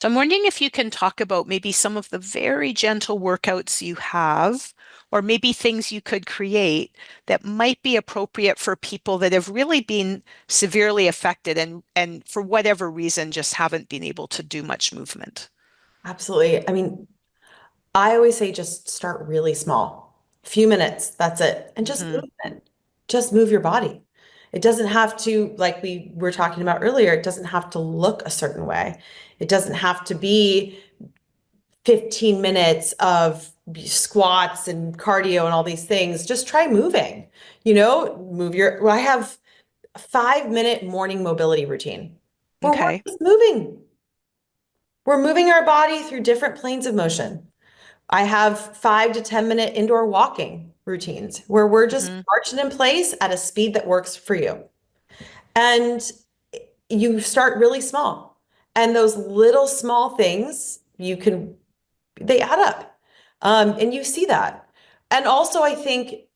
So I'm wondering if you can talk about maybe some of the very gentle workouts you have, or maybe things you could create that might be appropriate for people that have really been severely affected and for whatever reason just haven't been able to do much movement. Absolutely. I mean, I always say just start really small. Few minutes, that's it. And just Hmm. movement. Just move your body. It doesn't have to, like we were talking about earlier, it doesn't have to look a certain way. It doesn't have to be 15 minutes of squats and cardio and all these things. Just try moving. Well, I have a 5 minute morning mobility routine where we're Okay. just moving. We're moving our body through different planes of motion. I have 5 to 10 minute indoor walking routines where we're just Hmm. marching in place at a speed that works for you. And you start really small. And those little small things, they add up. And you see that. And also, I think,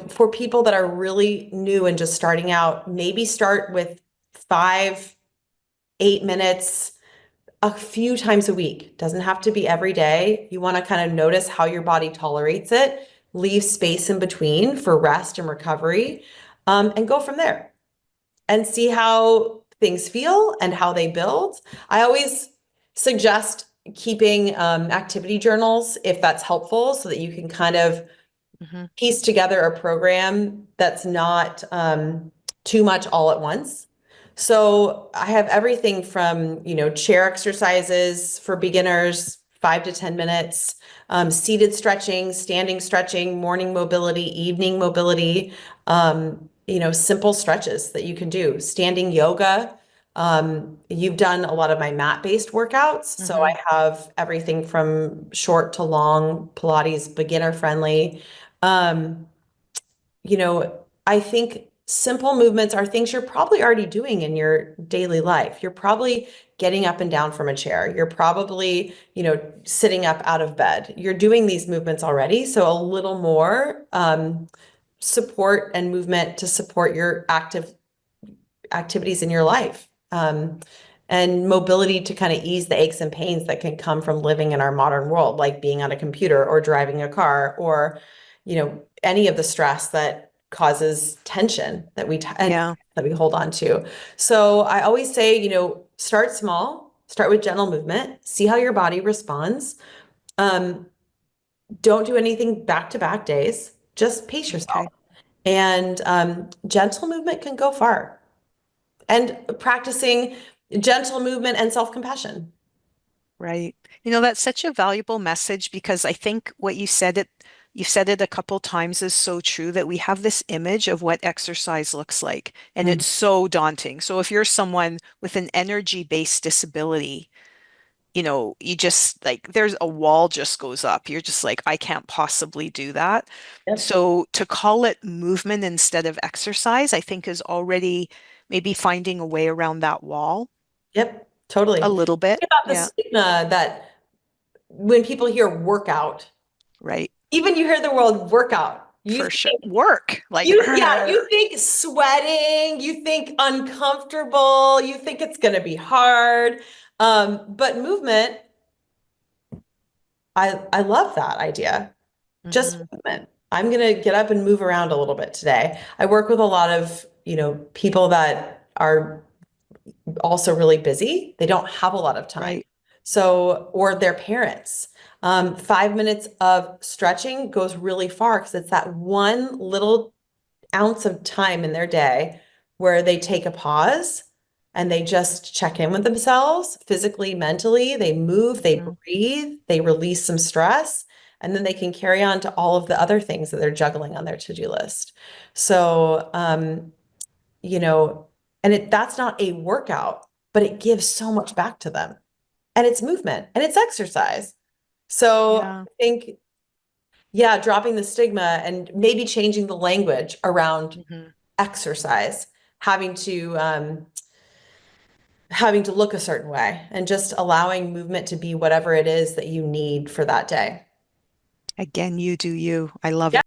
for people that are really new and just starting out, maybe start with 5, 8 minutes a few times a week. Doesn't have to be every day. You want to kind of notice how your body tolerates it, leave space in between for rest and recovery, and go from there and see how things feel and how they build. I always suggest keeping activity journals if that's helpful so that you can kind of Hmm. piece together a program that's not too much all at once. So I have everything from, chair exercises for beginners, 5 to 10 minutes, seated stretching, standing stretching, morning mobility, evening mobility, simple stretches that you can do, standing yoga. You've done a lot of my mat-based workouts. So I Hmm. have everything from short to long, Pilates, beginner friendly. Um, I think simple movements are things you're probably already doing in your daily life. You're probably getting up and down from a chair. You're probably, sitting up out of bed. You're doing these movements already. So a little more support and movement to support your active activities in your life. And mobility to kind of ease the aches and pains that can come from living in our modern world, like being on a computer or driving a car or, any of the stress that causes tension and Yeah. that we hold on to. So I always say, start small, start with gentle movement, see how your body responds. Um, don't do anything back to back days, just pace yourself. Okay. And gentle movement can go far and practicing gentle movement and self-compassion. Right. That's such a valuable message because I think what you said it a couple times is so true that we have this image of what exercise looks like, and Mm. it's so daunting. So if you're someone with an energy-based disability, you just like there's a wall just goes up. You're just like, I can't possibly do that. Yep. So to call it movement instead of exercise, I think is already maybe finding a way around that wall Yep. Totally. a little bit. Think about the Yeah, stigma that when people hear workout, right. even you hear the word workout, For sure. Work. Like, you think sweating, you think uncomfortable, you think it's going to be hard. But movement, I love that idea. Just hmm. movement. I'm going to get up and move around a little bit today. I work with a lot of, people that are also really busy. They don't have a lot of time. Right. So, or their parents. 5 minutes of stretching goes really far because it's that one little ounce of time in their day where they take a pause and they just check in with themselves physically, mentally. They move, they Hmm. breathe, they release some stress, and then they can carry on to all of the other things that they're juggling on their to-do list. So, you know, that's not a workout, but it gives so much back to them. And it's movement and it's exercise. So I Yeah. think, yeah, dropping the stigma and maybe changing the language around Hmm. exercise, having to having to look a certain way and just allowing movement to be whatever it is that you need for that day. Again, you do you. I love Yeah. it.